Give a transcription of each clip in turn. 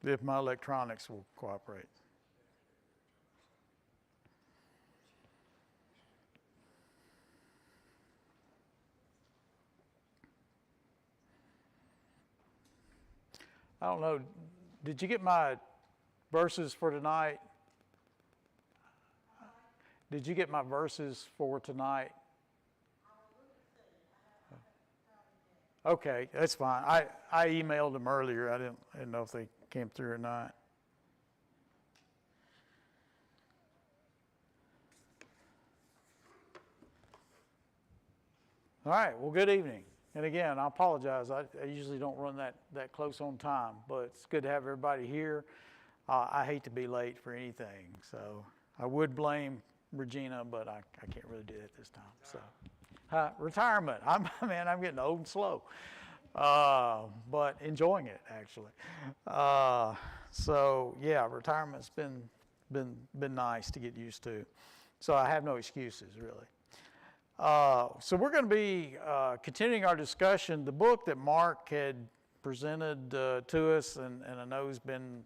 if my electronics will cooperate. I don't know, did you get my verses for tonight? Did you get my verses for tonight? Okay, that's fine. I emailed them earlier. I didn't know if they came through or not. All right, well, good evening. And again, I apologize. I usually don't run that close on time, but it's good to have everybody here. I hate to be late for anything, so I would blame Regina, but I can't really do that this time. So, retirement. I'm getting old and slow, but enjoying it actually. So yeah, retirement's been nice to get used to. So I have no excuses really. So we're going to be continuing our discussion. The book that Mark had presented to us, and I know has been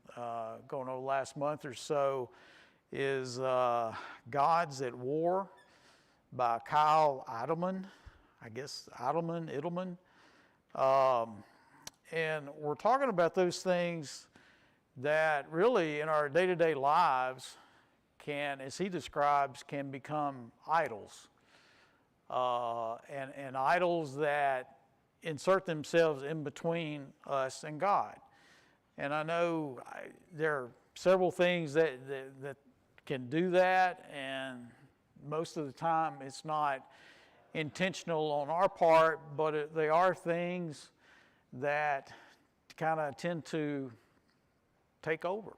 going over the last month or so, is Gods at War by Kyle Idleman. I guess Idleman. And we're talking about those things that really in our day-to-day lives can, as he describes, can become idols. And idols that insert themselves in between us and God. And I know there are several things that can do that, and most of the time it's not intentional on our part, but they are things that kind of tend to take over.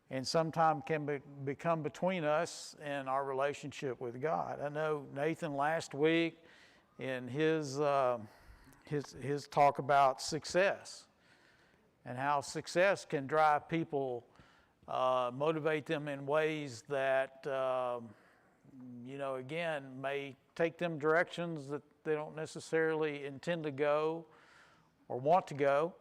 And sometimes can become between us and our relationship with God. I know Nathan last week in his talk about success and how success can drive people, motivate them in ways that, again, may take them directions that they don't necessarily intend to go or want to go,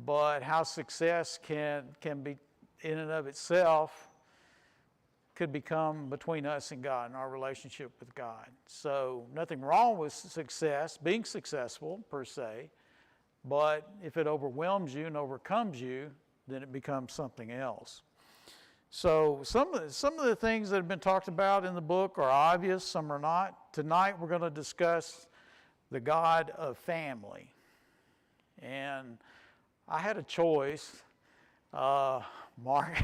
but how success can be in and of itself could become between us and God and our relationship with God. So nothing wrong with success, being successful per se, but if it overwhelms you and overcomes you, then it becomes something else. So some of the things that have been talked about in the book are obvious, some are not. Tonight we're going to discuss the God of family. And I had a choice. Mark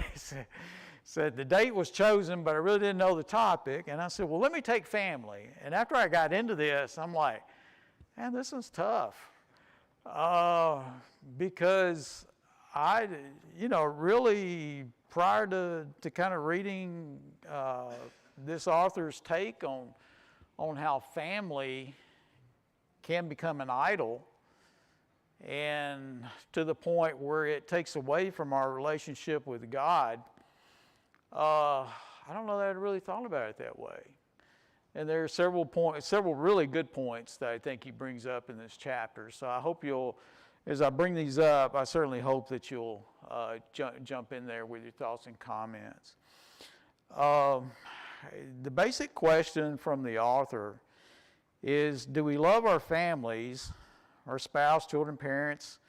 said the date was chosen, but I really didn't know the topic. And I said, well, let me take family. And after I got into this, I'm like, man, this is tough. Because I, really prior to kind of reading this author's take on how family can become an idol, and to the point where it takes away from our relationship with God, I don't know that I really thought about it that way. And there are several really good points that I think he brings up in this chapter. So I hope as I bring these up, I certainly hope that you'll jump in there with your thoughts and comments. The basic question from the author is, do we love our families, our spouse, children, parents,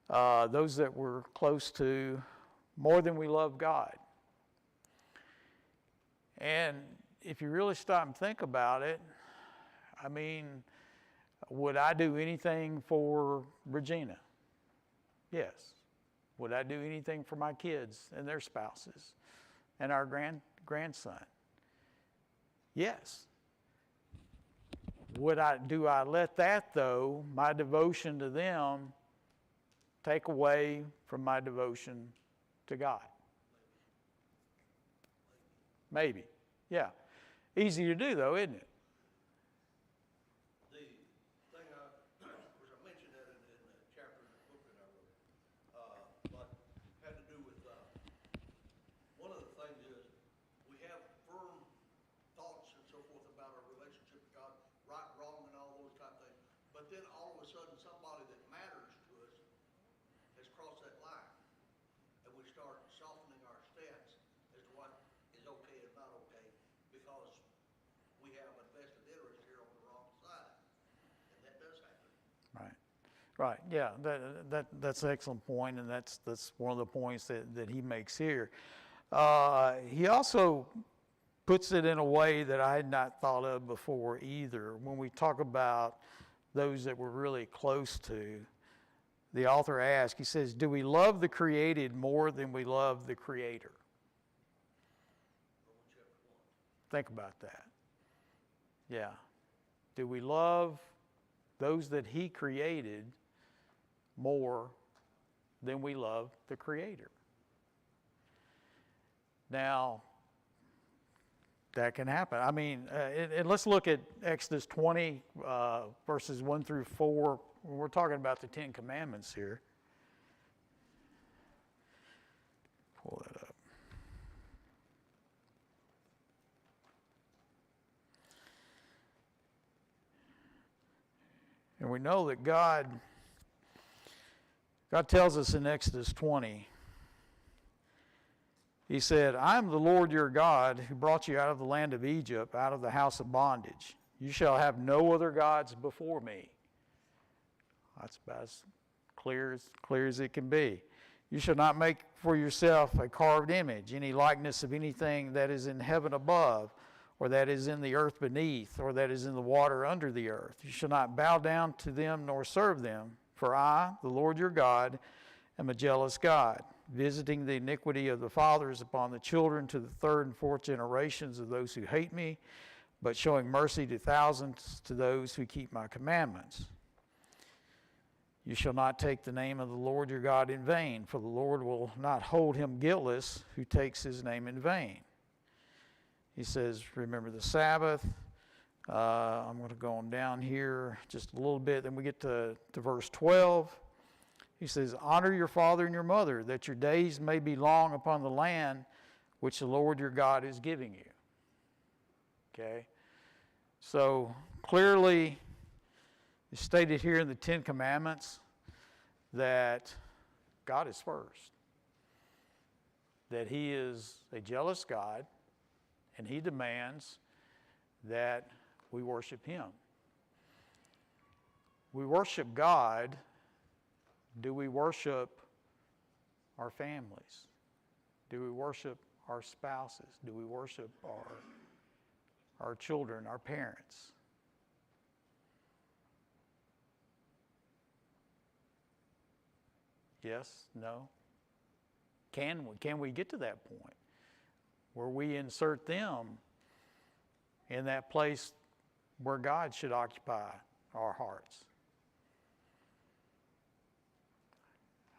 those that we're close to, more than we love God? And if you really stop and think about it, I mean, would I do anything for Regina? Yes. Would I do anything for my kids and their spouses and our grandson? Yes. Do I let that, though, my devotion to them, take away from my devotion to God? Maybe. Yeah. Easy to do, though, isn't it? The thing which I mentioned that in the chapter in the book that I wrote, but had to do with one of the things is we have firm thoughts and so forth about our relationship with God, right, wrong, and all those type of things. But then all of a sudden, somebody that matters to us has crossed that line. Right, yeah, that's an excellent point, and that's one of the points that he makes here. He also puts it in a way that I had not thought of before either. When we talk about those that we're really close to, the author asks, he says, do we love the created more than we love the Creator? Think about that. Yeah. Do we love those that he created more than we love the Creator? Now, that can happen. I mean, and let's look at Exodus 20, verses 1 through 4. We're talking about the Ten Commandments here. Pull that up. And we know that God tells us in Exodus 20, he said, I am the Lord your God who brought you out of the land of Egypt, out of the house of bondage. You shall have no other gods before me. That's about as clear as it can be. You shall not make for yourself a carved image, any likeness of anything that is in heaven above, or that is in the earth beneath, or that is in the water under the earth. You shall not bow down to them nor serve them, for I, the Lord your God, am a jealous God, visiting the iniquity of the fathers upon the children to the third and fourth generations of those who hate me, but showing mercy to thousands to those who keep my commandments. You shall not take the name of the Lord your God in vain, for the Lord will not hold him guiltless who takes his name in vain. He says, remember the Sabbath. I'm going to go on down here just a little bit. Then we get to verse 12. He says, honor your father and your mother, that your days may be long upon the land which the Lord your God is giving you. Okay? So clearly, it's stated here in the Ten Commandments that God is first. That he is a jealous God, and he demands that we worship him. We worship God. Do we worship our families? Do we worship our spouses? Do we worship our children, our parents? Yes? No? Can we get to that point where we insert them in that place where God should occupy our hearts?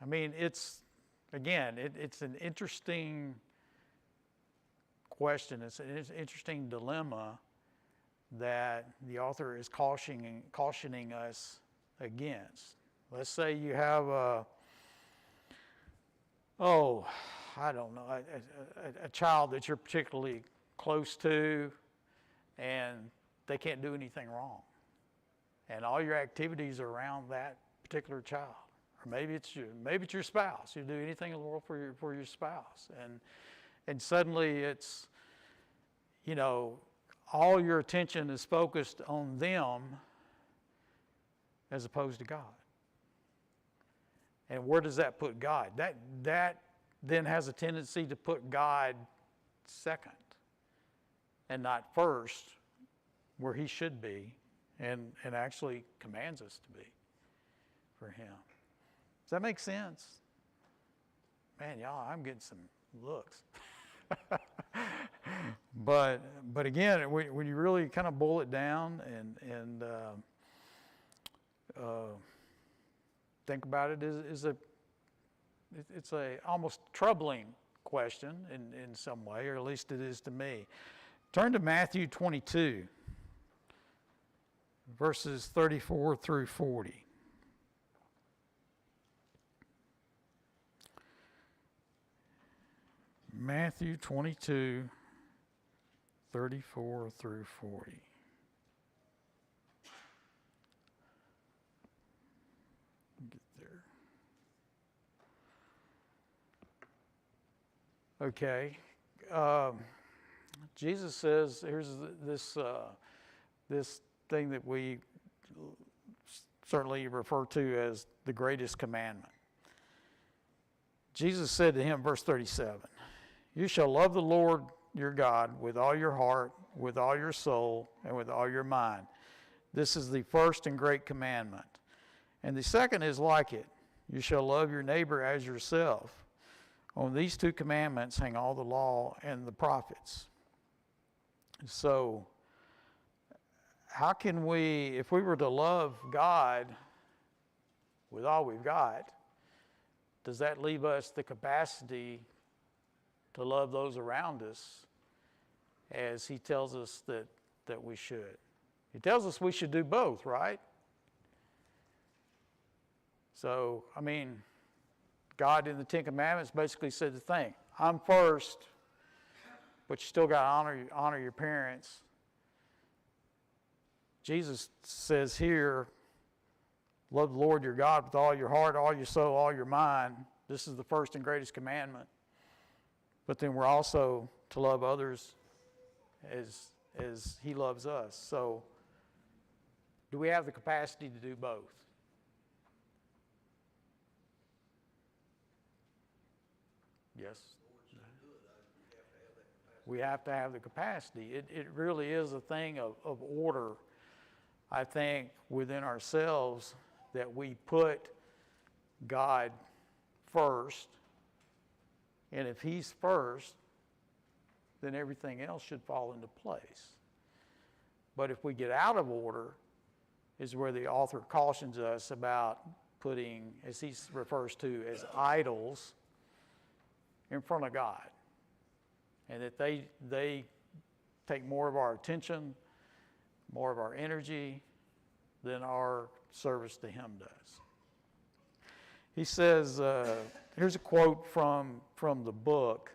I mean, it's an interesting question. It's an interesting dilemma that the author is cautioning us against. Let's say you have a child that you're particularly close to, and they can't do anything wrong. And all your activities are around that particular child. Or maybe it's your spouse. You do anything in the world for your spouse. And suddenly it's, all your attention is focused on them as opposed to God. And where does that put God? That then has a tendency to put God second and not first, where he should be and actually commands us to be for him. Does that make sense? Man, y'all, I'm getting some looks. But again, when you really kind of boil it down and think about it, it's a almost troubling question in some way, or at least it is to me. Turn to Matthew 22, verses 34 through 40. Matthew 22, 34 through 40. Get there. Okay. Jesus says, here's this thing that we certainly referred to as the greatest commandment. Jesus said to him, verse 37, "You shall love the Lord your God with all your heart, with all your soul, and with all your mind. This is the first and great commandment. And the second is like it. You shall love your neighbor as yourself. On these two commandments hang all the law and the prophets." So, how can we, if we were to love God with all we've got, does that leave us the capacity to love those around us as he tells us that we should? He tells us we should do both, right? So, I mean, God in the Ten Commandments basically said the thing. I'm first, but you still got to honor your parents. Jesus says here, love the Lord your God with all your heart, all your soul, all your mind. This is the first and greatest commandment. But then we're also to love others as he loves us. So, do we have the capacity to do both? Yes. We have to have the capacity. It really is a thing of order, I think, within ourselves, that we put God first, and if he's first, then everything else should fall into place. But if we get out of order, is where the author cautions us about putting, as he refers to as idols, in front of God. And that they take more of our attention, more of our energy than our service to him does. He says, here's a quote from the book.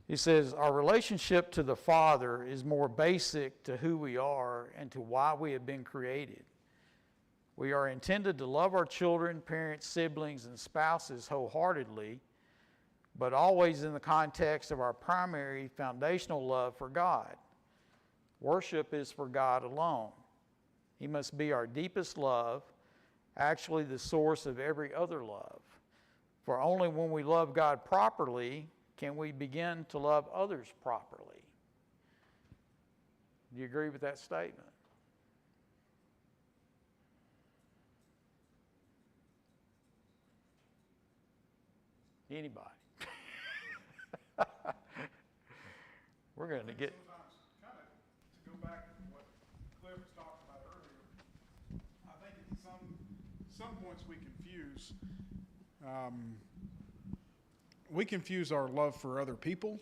He says, "Our relationship to the Father is more basic to who we are and to why we have been created. We are intended to love our children, parents, siblings, and spouses wholeheartedly, but always in the context of our primary foundational love for God. Worship is for God alone. He must be our deepest love, actually the source of every other love. For only when we love God properly can we begin to love others properly." Do you agree with that statement? Anybody? We're going to get... Sometimes, kind of, to go back to what Cliff was talking about earlier, I think at some points we confuse our love for other people.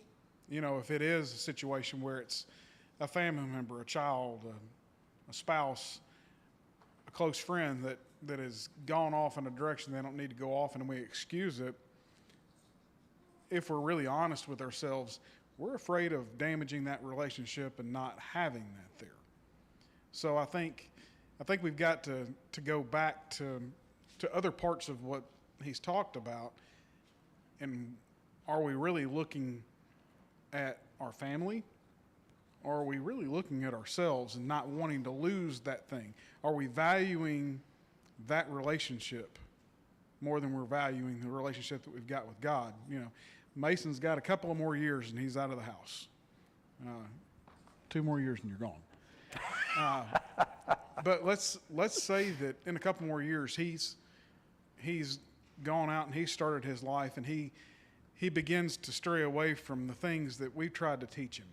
You know, if it is a situation where it's a family member, a child, a spouse, a close friend that has gone off in a direction they don't need to go off, and we excuse it, if we're really honest with ourselves, we're afraid of damaging that relationship and not having that there. So I think we've got to go back to other parts of what he's talked about, and are we really looking at our family? Or are we really looking at ourselves and not wanting to lose that thing? Are we valuing that relationship more than we're valuing the relationship that we've got with God? You know, Mason's got a couple of more years and he's out of the house. 2 more years and you're gone. But let's say that in a couple more years he's gone out and he's started his life, and he begins to stray away from the things that we've tried to teach him.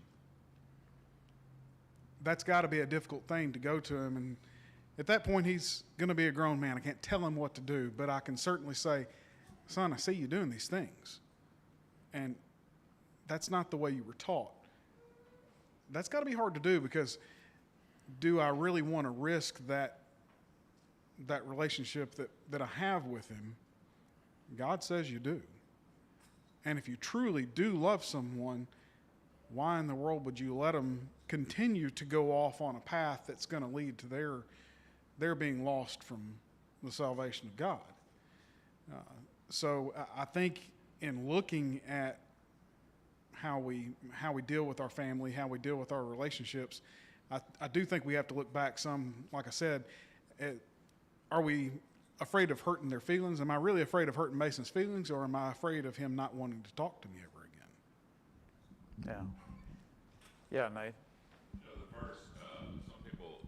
That's got to be a difficult thing to go to him, and at that point he's going to be a grown man. I can't tell him what to do, but I can certainly say, son, I see you doing these things, and that's not the way you were taught. That's got to be hard to do, because do I really want to risk that relationship that I have with him? God says you do. And if you truly do love someone, why in the world would you let them continue to go off on a path that's going to lead to their being lost from the salvation of God? So I think in looking at how we deal with our family, how we deal with our relationships, I do think we have to look back some, like I said, are we afraid of hurting their feelings? Am I really afraid of hurting Mason's feelings, or am I afraid of him not wanting to talk to me ever again? Yeah. Yeah, Nate. The verse, some people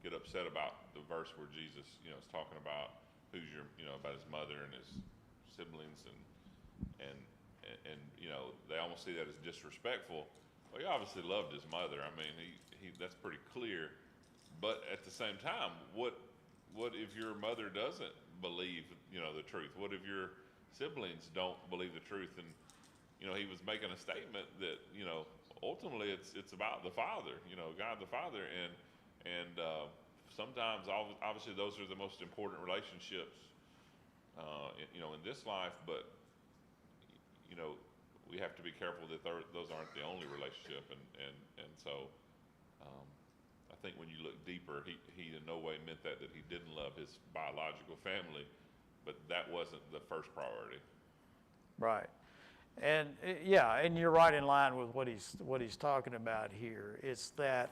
get upset about the verse where Jesus, is talking about about his mother and his siblings, and they almost see that as disrespectful. Well, he obviously loved his mother. I mean, he that's pretty clear. But at the same time, what if your mother doesn't believe, the truth? What if your siblings don't believe the truth? And he was making a statement that, ultimately it's about the Father, God the Father, and sometimes obviously those are the most important relationships, in this life. But we have to be careful that those aren't the only relationship, and so. I think when you look deeper, he in no way meant that he didn't love his biological family, but that wasn't the first priority. Right. And and you're right in line with what he's talking about here. It's that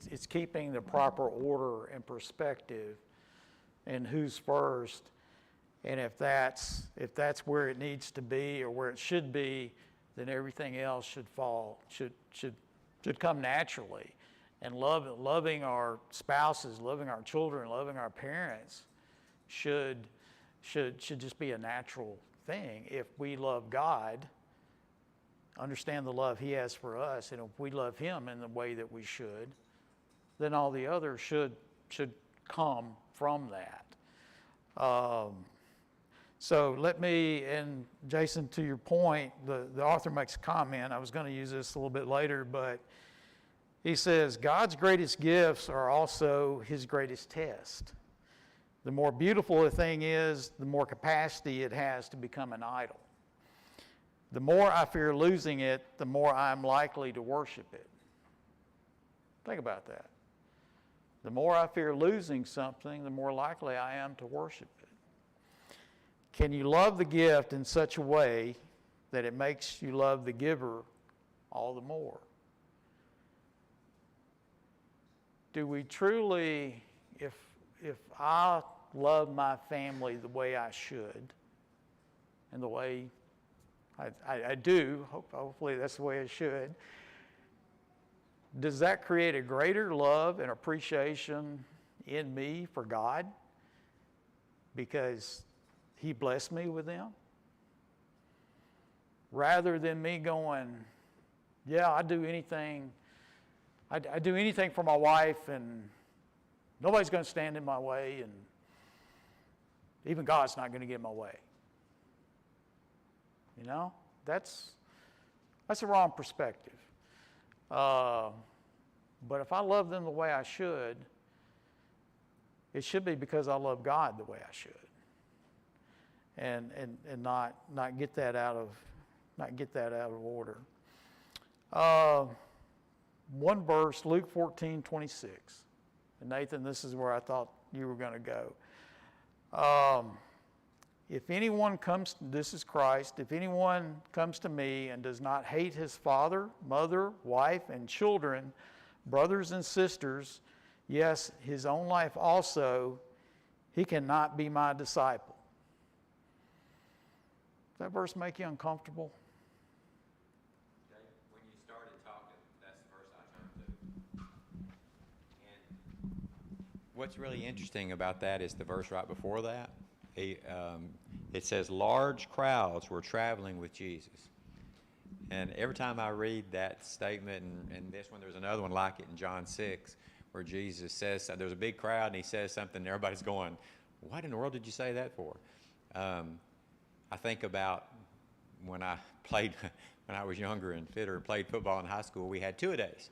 it's keeping the proper order and perspective and who's first, and if that's where it needs to be or where it should be, then everything else should come naturally. And loving our spouses, loving our children, loving our parents should just be a natural thing. If we love God, understand the love he has for us, and if we love him in the way that we should, then all the others should come from that. So let me, and Jason, to your point, the author makes a comment. I was going to use this a little bit later, but he says, God's greatest gifts are also his greatest test. The more beautiful a thing is, the more capacity it has to become an idol. The more I fear losing it, the more I'm likely to worship it. Think about that. The more I fear losing something, the more likely I am to worship it. Can you love the gift in such a way that it makes you love the giver all the more? Do we truly, if I love my family the way I should, and the way I do, hopefully that's the way it should, does that create a greater love and appreciation in me for God because he blessed me with them? Rather than me going, yeah, I do anything for my wife, and nobody's going to stand in my way, and even God's not going to get in my way. That's a wrong perspective. But if I love them the way I should, it should be because I love God the way I should, and not get that out of order. One verse, Luke 14:26. And Nathan, this is where I thought you were going to go. If anyone comes, this is Christ, if anyone comes to me and does not hate his father, mother, wife, and children, brothers and sisters, yes, his own life also, he cannot be my disciple. Does that verse make you uncomfortable? When you started talking, that's the verse I turned to. And what's really interesting about that is the verse right before that. It says, large crowds were traveling with Jesus. And every time I read that statement, and this one, there's another one like it in John 6, where Jesus says, there's a big crowd, and he says something, and everybody's going, what in the world did you say that for? I think about when I was younger and fitter and played football in high school, we had two-a-days.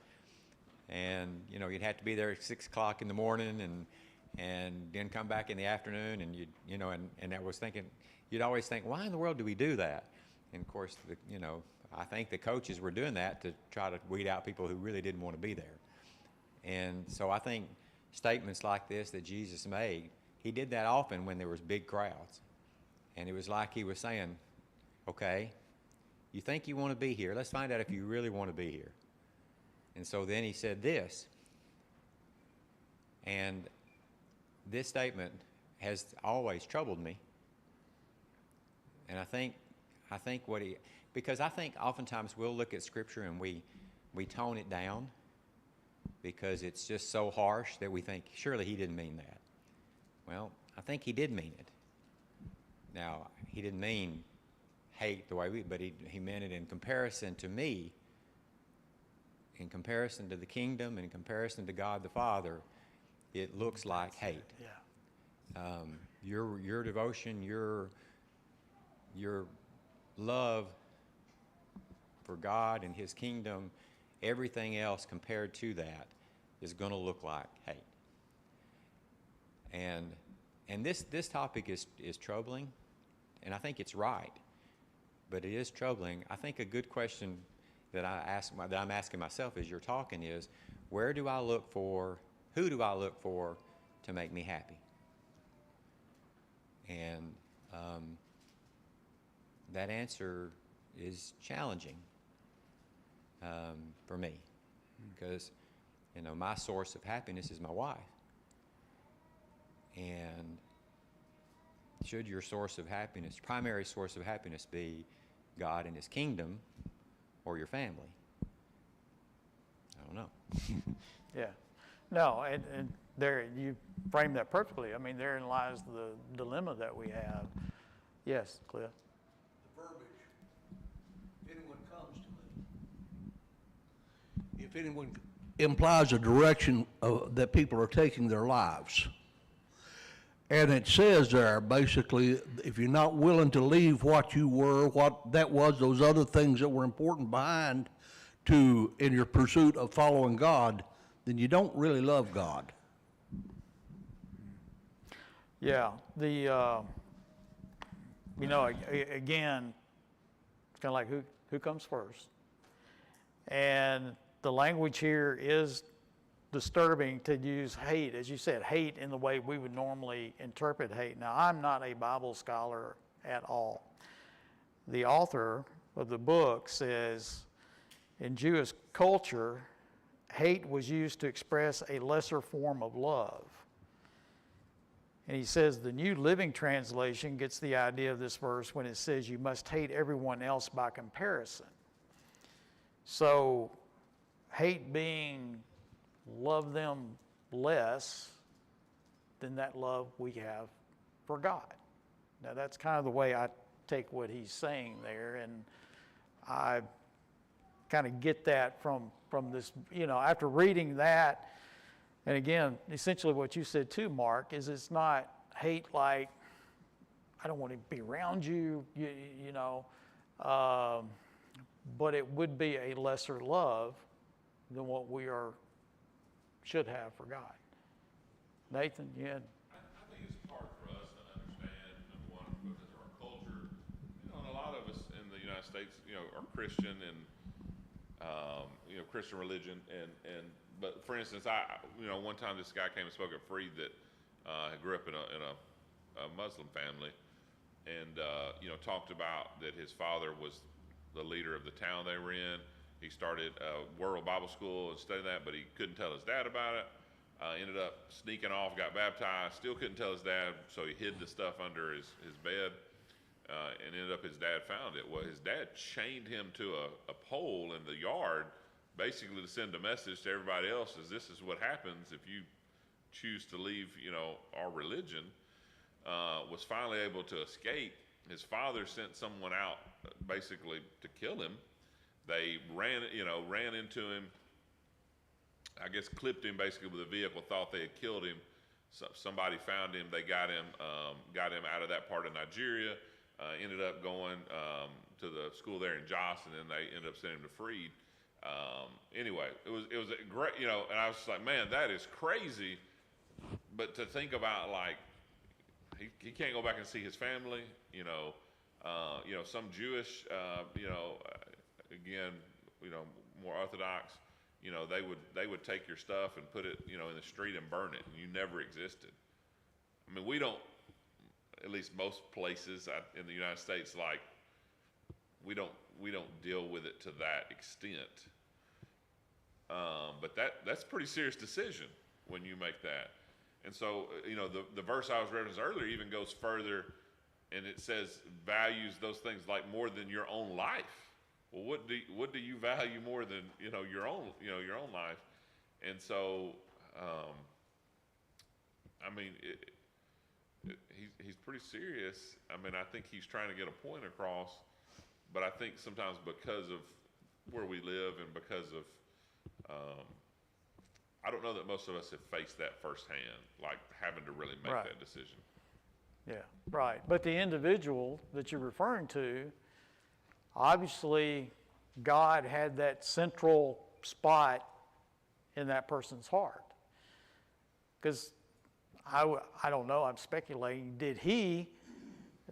And, you'd have to be there at 6 o'clock in the morning and then come back in the afternoon, and and I was thinking, you'd always think, why in the world do we do that? And of course, I think the coaches were doing that to try to weed out people who really didn't want to be there. And so I think statements like this that Jesus made, he did that often when there was big crowds. And it was like he was saying, okay, you think you want to be here, let's find out if you really want to be here. And so then he said this, And this statement has always troubled me. And I think because I think oftentimes we'll look at Scripture and we tone it down because it's just so harsh that we think, surely he didn't mean that. Well, I think he did mean it. Now, he didn't mean hate the way but he meant it in comparison to me, in comparison to the kingdom, in comparison to God the Father. It looks like hate. Yeah. Your devotion, your love for God and his kingdom, everything else compared to that is going to look like hate. And this topic is troubling, and I think it's right, but it is troubling. I think a good question that I'm asking myself as you're talking is, who do I look for to make me happy? And that answer is challenging for me, because my source of happiness is my wife. And should your primary source of happiness be God and his kingdom or your family? I don't know. Yeah. No, and there, you framed that perfectly. I mean, therein lies the dilemma that we have. Yes, Cliff? The verbiage, if anyone comes to me, if anyone implies a direction that people are taking their lives. And it says there, basically, if you're not willing to leave what you were, what that was, those other things that were important behind in your pursuit of following God, then you don't really love God. Yeah, again, it's kind of like who comes first? And the language here is disturbing to use hate, as you said, hate in the way we would normally interpret hate. Now, I'm not a Bible scholar at all. The author of the book says, in Jewish culture, hate was used to express a lesser form of love. And he says the New Living Translation gets the idea of this verse when it says you must hate everyone else by comparison. So, hate being love them less than that love we have for God. Now, that's kind of the way I take what he's saying there, and I kind of get that from this, after reading that. And again, essentially what you said too, Mark, is it's not hate like, I don't want to be around you, but it would be a lesser love than what we should have for God. Nathan, you had? I think it's hard for us to understand, number one, because of our culture. And a lot of us in the United States, are Christian and, Christian religion. But for instance, one time this guy came and spoke at Freed that grew up in a Muslim family, and talked about that his father was the leader of the town they were in. He started a World Bible School and studied that, but he couldn't tell his dad about it. Ended up sneaking off, got baptized, still couldn't tell his dad, so he hid the stuff under his bed, and ended up his dad found it. Well, his dad chained him to a pole in the yard, basically to send a message to everybody else, as this is what happens if you choose to leave, our religion. Was finally able to escape. His father sent someone out basically to kill him. They ran into him, I guess clipped him basically with a vehicle, thought they had killed him. Somebody found him, they got him out of that part of Nigeria, ended up going to the school there in Jos, and then they ended up sending him to Freed. Anyway, it was a great, and I was just like, man, that is crazy. But to think about, like, he can't go back and see his family, some Jewish, again, more Orthodox, they would take your stuff and put it, in the street and burn it, and you never existed. I mean, we don't, at least most places in the United States, like, we don't deal with it to that extent. But that's a pretty serious decision when you make that. And so, the verse I was referencing earlier even goes further, and it says values those things like more than your own life. Well, what do you value more than your own life? And so, he's pretty serious. I mean, I think he's trying to get a point across, but I think sometimes because of where we live and because of, I don't know that most of us have faced that firsthand, like having to really make Right. that decision. Yeah, right. But the individual that you're referring to, obviously, God had that central spot in that person's heart. Because I don't know, I'm speculating, did he,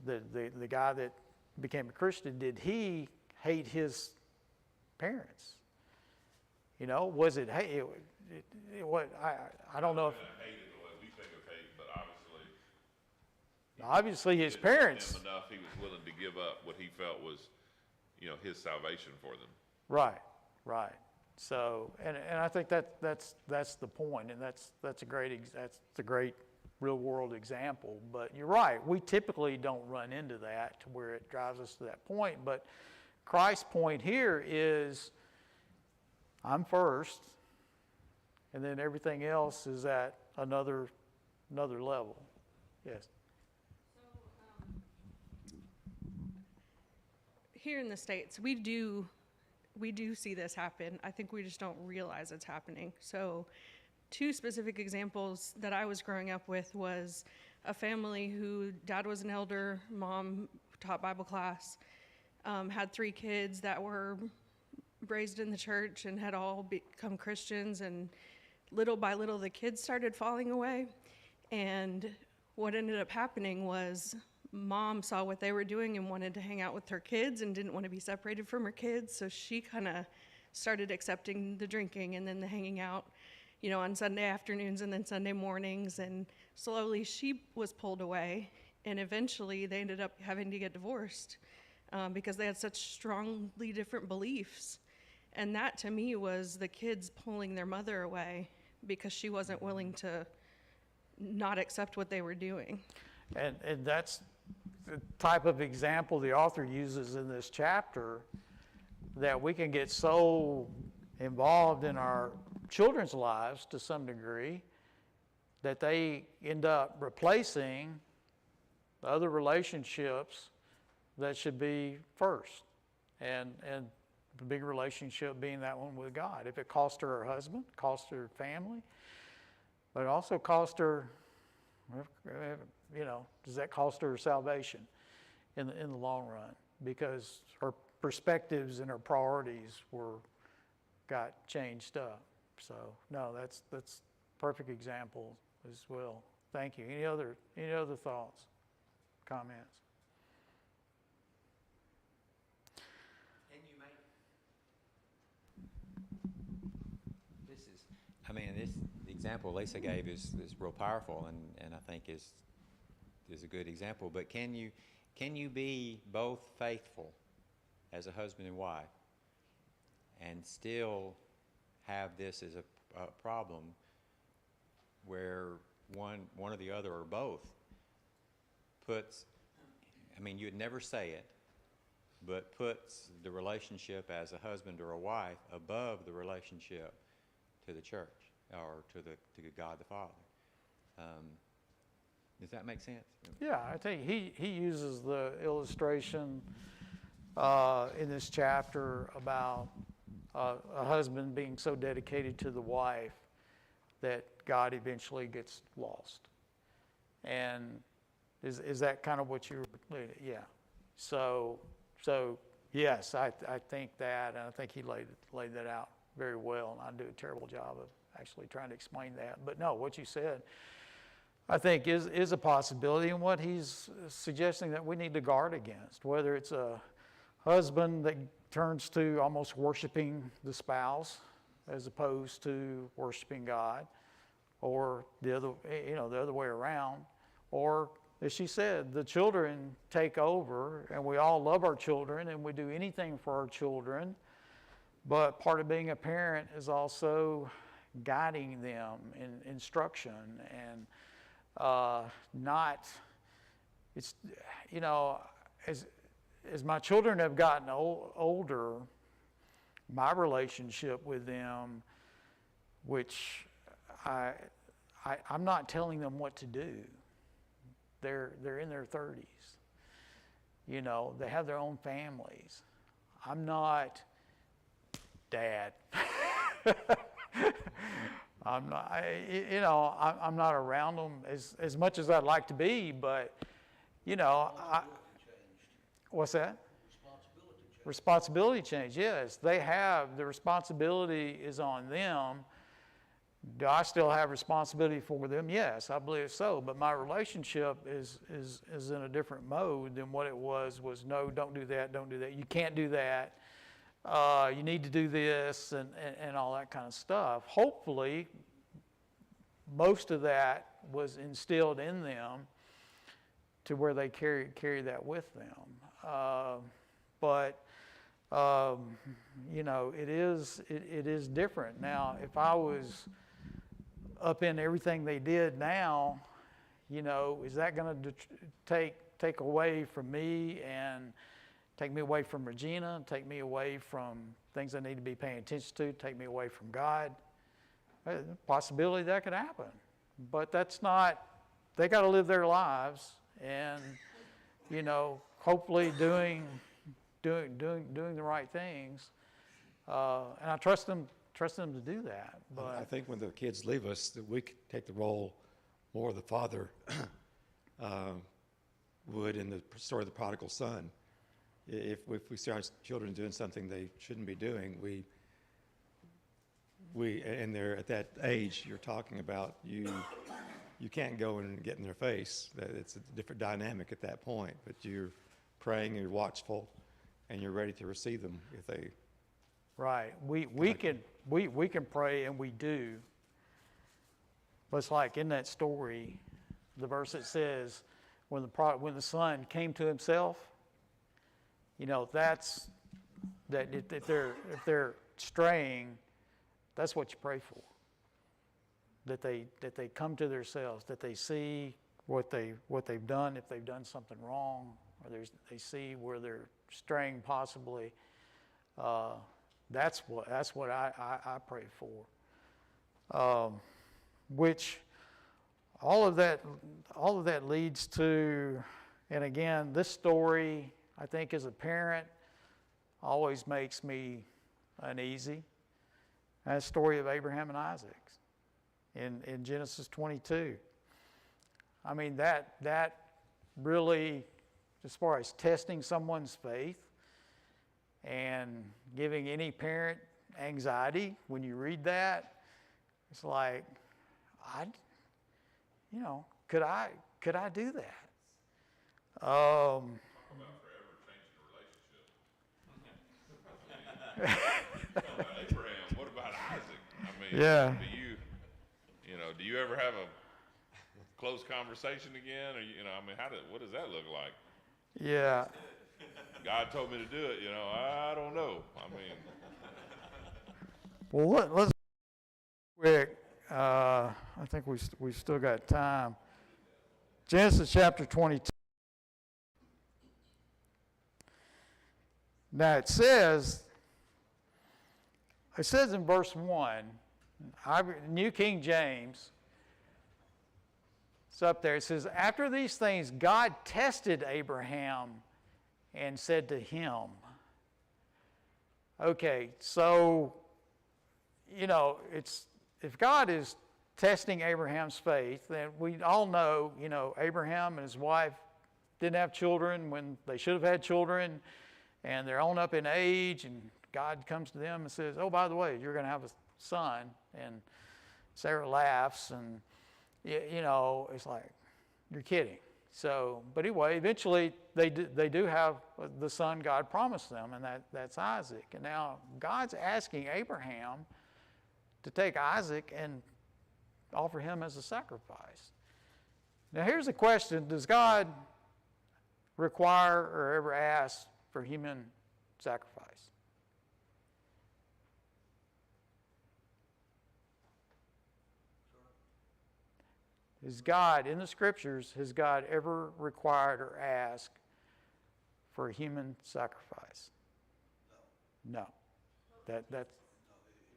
the guy that became a Christian, did he hate his parents? Was it hate? I don't know if. Hate it the way we think of hate, but Obviously, his it loved parents. him enough, he was willing to give up what he felt was, his salvation for them. Right. So, and I think that's the point, and that's a great real world example. But you're right, we typically don't run into that to where it drives us to that point. But Christ's point here is, I'm first, and then everything else is at another level. Yes. Here in the States, we do see this happen. I think we just don't realize it's happening. So 2 specific examples that I was growing up with was a family who dad was an elder, mom taught Bible class, had 3 kids that were raised in the church and had all become Christians, and little by little the kids started falling away. And what ended up happening was mom saw what they were doing and wanted to hang out with her kids and didn't want to be separated from her kids, so she kind of started accepting the drinking and then the hanging out, on Sunday afternoons and then Sunday mornings, and slowly she was pulled away, and eventually they ended up having to get divorced because they had such strongly different beliefs. And that to me was the kids pulling their mother away because she wasn't willing to not accept what they were doing. And that's the type of example the author uses in this chapter, that we can get so involved in our children's lives to some degree that they end up replacing the other relationships that should be first. And the big relationship being that one with God. If it cost her husband, cost her family, but it also cost her, does that cost her salvation in the long run? Because her perspectives and her priorities got changed up. So no, that's perfect example as well. Thank you. Any other thoughts, comments? This example Lisa gave is real powerful, and I think is a good example. But can you be both faithful as a husband and wife and still have this as a problem where one or the other or both puts, you'd never say it, but puts the relationship as a husband or a wife above the relationship to the church or to God the Father. Does that make sense? Yeah, I think he uses the illustration in this chapter about a husband being so dedicated to the wife that God eventually gets lost. And is that kind of what you're? Yeah. So yes, I think that, and I think he laid that out very well, and I do a terrible job of actually trying to explain that. But no, what you said, I think is a possibility, and what he's suggesting that we need to guard against, whether it's a husband that turns to almost worshiping the spouse as opposed to worshiping God, or the other way around, or as she said, the children take over, and we all love our children and we do anything for our children. But part of being a parent is also guiding them in instruction, and not, it's, you know, as my children have gotten older, my relationship with them, which I'm not telling them what to do. They're in their 30s. You know, they have their own families. I'm not dad. I'm not, I'm not around them as much as I'd like to be, but, you know, what's that? Responsibility change, yes. They have, the responsibility is on them. Do I still have responsibility for them? Yes, I believe so. But my relationship is in a different mode than what it was no, don't do that, don't do that. You can't do that. You need to do this and all that kind of stuff. Hopefully, most of that was instilled in them to where they carry that with them. But you know, it is different. Now, if I was up in everything they did now, you know, is that going to take away from me and take me away from Regina, take me away from things I need to be paying attention to, take me away from God? Possibility that could happen. But that's not, they got to live their lives and, you know, hopefully doing the right things. And I trust them to do that. But I think when the kids leave us, that we could take the role more of the father would in the story of the prodigal son. If we see our children doing something they shouldn't be doing, and they're at that age you're talking about, you can't go and get in their face. It's a different dynamic at that point. But you're praying, you're watchful, and you're ready to receive them if they. Right. We can pray, and we do. But it's like in that story, the verse that says, when the son came to himself, you know, that's that if they're straying, that's what you pray for. That they come to themselves, that they see what they've done, if they've done something wrong, or they see where they're straying possibly. That's what I pray for. Which all of that leads to, and again, this story, I think as a parent, always makes me uneasy. That story of Abraham and Isaac in Genesis 22. I mean, that really, as far as testing someone's faith and giving any parent anxiety when you read that, it's like, could I do that? Talk about forever changing the relationship. Talk about Abraham. What about Isaac? I mean, Yeah. Do you ever have a close conversation again, or I mean, what does that look like? Yeah. God told me to do it. I don't know. I mean, Well, let's quick. I think we still got time. Genesis chapter 22. Now it says in verse 1, New King James, it's up there. It says, after these things, God tested Abraham and said to him. Okay, so, if God is testing Abraham's faith, then we all know, Abraham and his wife didn't have children when they should have had children, and they're on up in age, and God comes to them and says, oh, by the way, you're going to have a son. And Sarah laughs, and, it's like, you're kidding. So, but anyway, eventually they do have the son God promised them, and that's Isaac. And now God's asking Abraham to take Isaac and offer him as a sacrifice. Now here's the question: does God require or ever ask for human sacrifice? Has God, in the scriptures, has God ever required or asked for a human sacrifice? No. That's No, he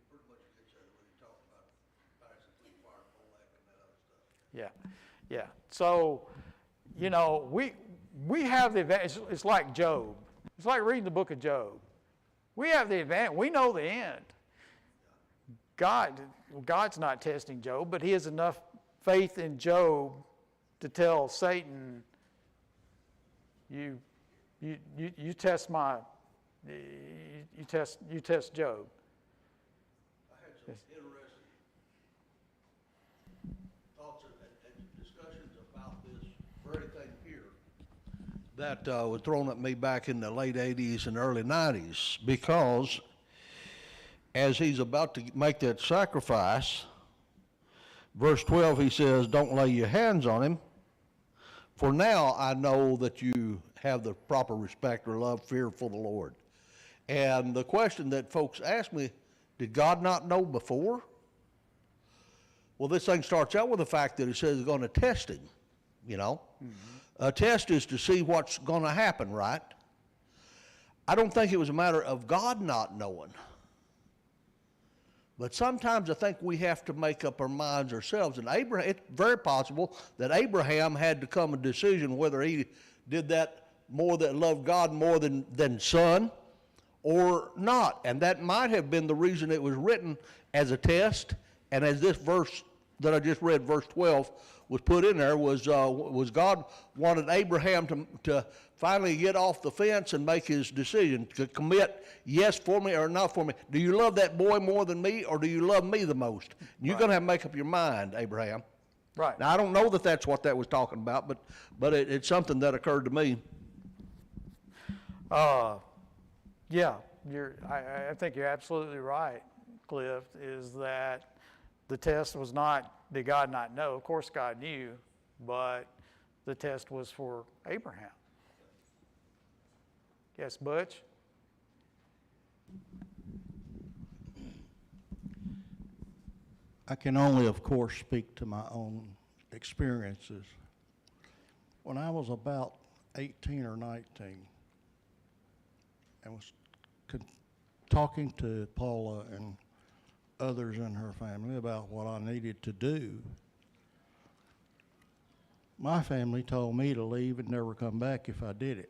pretty much gets that when he talks about passing through fire, Molech, and that other stuff. yeah. So, you know, we have the advantage. It's like Job. It's like reading the book of Job. We have the advantage. We know the end. God's not testing Job, but he has enough faith in Job to tell Satan, you test you test Job. I had some interesting thoughts and discussions about this very thing here that was thrown at me back in the late 80s and early 90s, because as he's about to make that sacrifice, verse 12, he says, don't lay your hands on him, for now I know that you have the proper respect or love, fear for the Lord. And the question that folks ask me, did God not know before? Well, this thing starts out with the fact that it says it's going to test him, you know. A test is to see what's going to happen, right? I don't think it was a matter of God not knowing. But sometimes I think we have to make up our minds ourselves. And Abraham, it's very possible that Abraham had to come a decision whether he did that more that loved God more than son or not. And that might have been the reason it was written as a test. And as this verse that I just read, verse 12, was put in there, was God wanted Abraham to finally get off the fence and make his decision, to commit yes for me or not for me. Do you love that boy more than me, or do you love me the most? You're going to have to make up your mind, Abraham. Right. Now, I don't know that that's what that was talking about, but it's something that occurred to me. Yeah, I think you're absolutely right, Cliff, is that the test was not, did God not know? Of course God knew, but the test was for Abraham. Yes, Butch? I can only, of course, speak to my own experiences. When I was about 18 or 19, I was talking to Paula and others in her family about what I needed to do. My family told me to leave and never come back if I did it.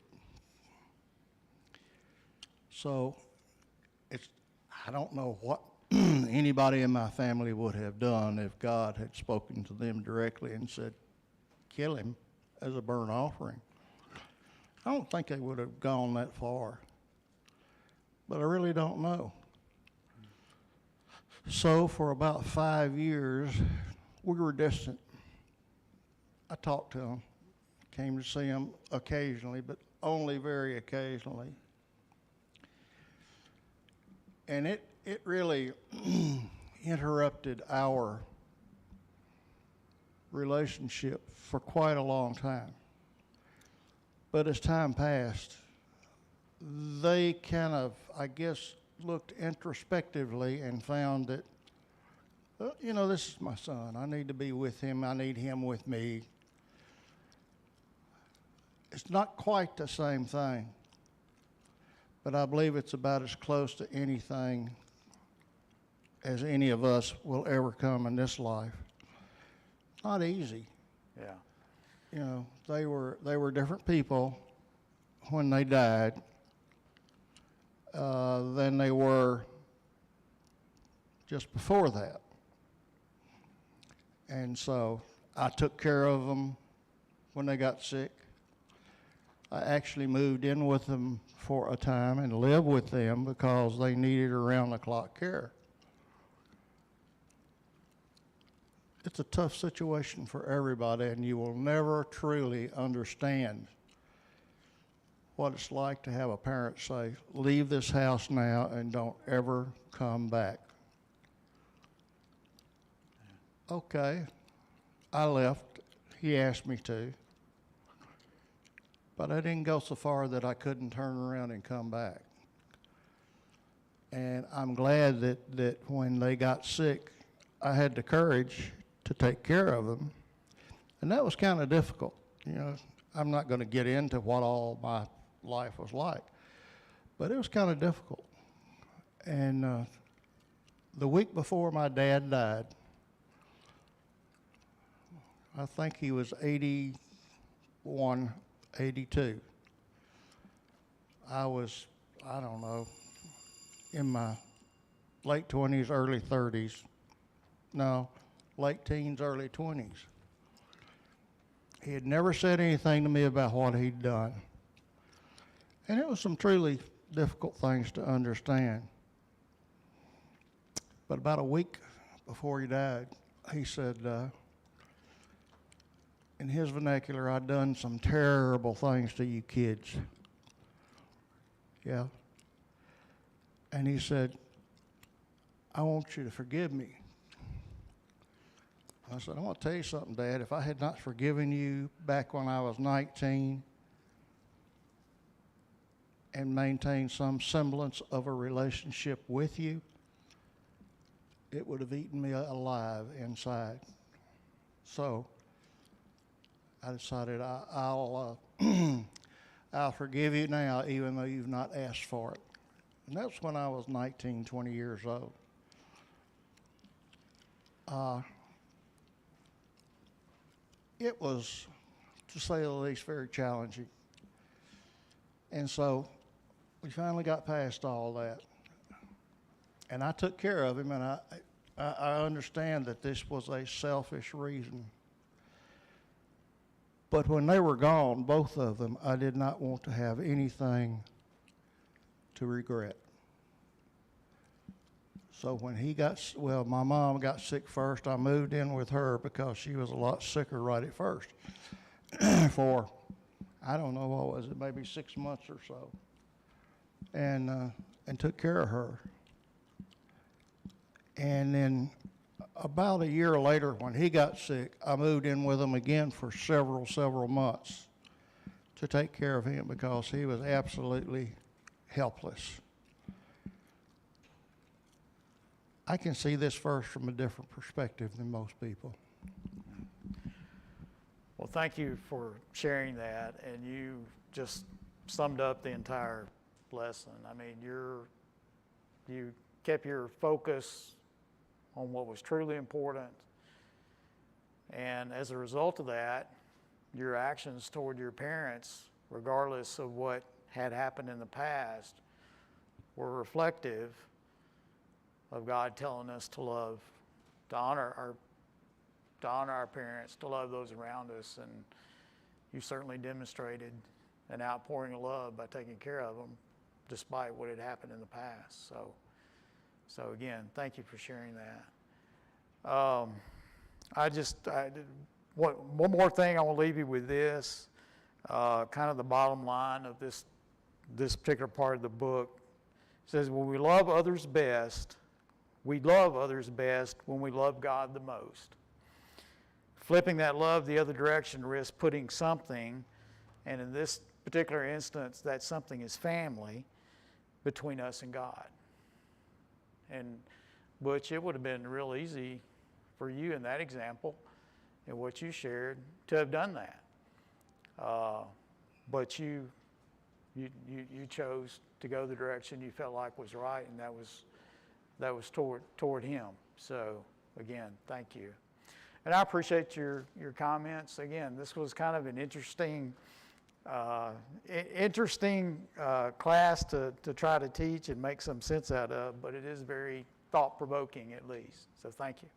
So I don't know what anybody in my family would have done if God had spoken to them directly and said, kill him as a burnt offering. I don't think they would have gone that far, but I really don't know. So for about 5 years, we were distant. I talked to him, came to see him occasionally, but only very occasionally. And it really interrupted our relationship for quite a long time. But as time passed, they kind of, I guess, looked introspectively and found that, this is my son. I need to be with him. I need him with me. It's not quite the same thing, but I believe it's about as close to anything as any of us will ever come in this life. Not easy. Yeah. They were different people when they died than they were just before that. And so I took care of them when they got sick. I actually moved in with them for a time and lived with them because they needed around-the-clock care. It's a tough situation for everybody, and you will never truly understand what it's like to have a parent say, leave this house now and don't ever come back. Okay, I left. He asked me to. But I didn't go so far that I couldn't turn around and come back. And I'm glad that when they got sick, I had the courage to take care of them. And that was kind of difficult. You know, I'm not going to get into what all my life was like, but it was kind of difficult. And the week before my dad died, I think he was 81, 82. I was, I don't know, in my late 20s, early 30s. No, late teens, early 20s. He had never said anything to me about what he'd done. And it was some truly difficult things to understand. But about a week before he died, he said, in his vernacular, I'd done some terrible things to you kids. Yeah. And he said, I want you to forgive me. I said, I want to tell you something, Dad. If I had not forgiven you back when I was 19 and maintained some semblance of a relationship with you, it would have eaten me alive inside. So I decided I'll forgive you now, even though you've not asked for it. And that's when I was 19, 20 years old. It was, to say the least, very challenging. And so we finally got past all that. And I took care of him, and I understand that this was a selfish reason. But when they were gone, both of them, I did not want to have anything to regret. So when my mom got sick first, I moved in with her because she was a lot sicker right at first. For, I don't know, what was it, maybe 6 months or so. And took care of her. And then about a year later, when he got sick, I moved in with him again for several months to take care of him because he was absolutely helpless. I can see this verse from a different perspective than most people. Well, thank you for sharing that, and you just summed up the entire lesson. I mean, you kept your focus on what was truly important, and as a result of that, your actions toward your parents, regardless of what had happened in the past, were reflective of God telling us to love, to honor our parents, to love those around us, and you certainly demonstrated an outpouring of love by taking care of them, despite what had happened in the past. So again, thank you for sharing that. One more thing, I want to leave you with this, kind of the bottom line of this particular part of the book. It says, when we love others best, we love others best when we love God the most. Flipping that love the other direction risks putting something, and in this particular instance, that something is family, between us and God. And Butch, it would have been real easy for you in that example and what you shared to have done that. But you chose to go the direction you felt like was right, and that was toward him. So again, thank you. And I appreciate your comments. Again, this was kind of an interesting class to try to teach and make some sense out of, but it is very thought-provoking at least. So thank you.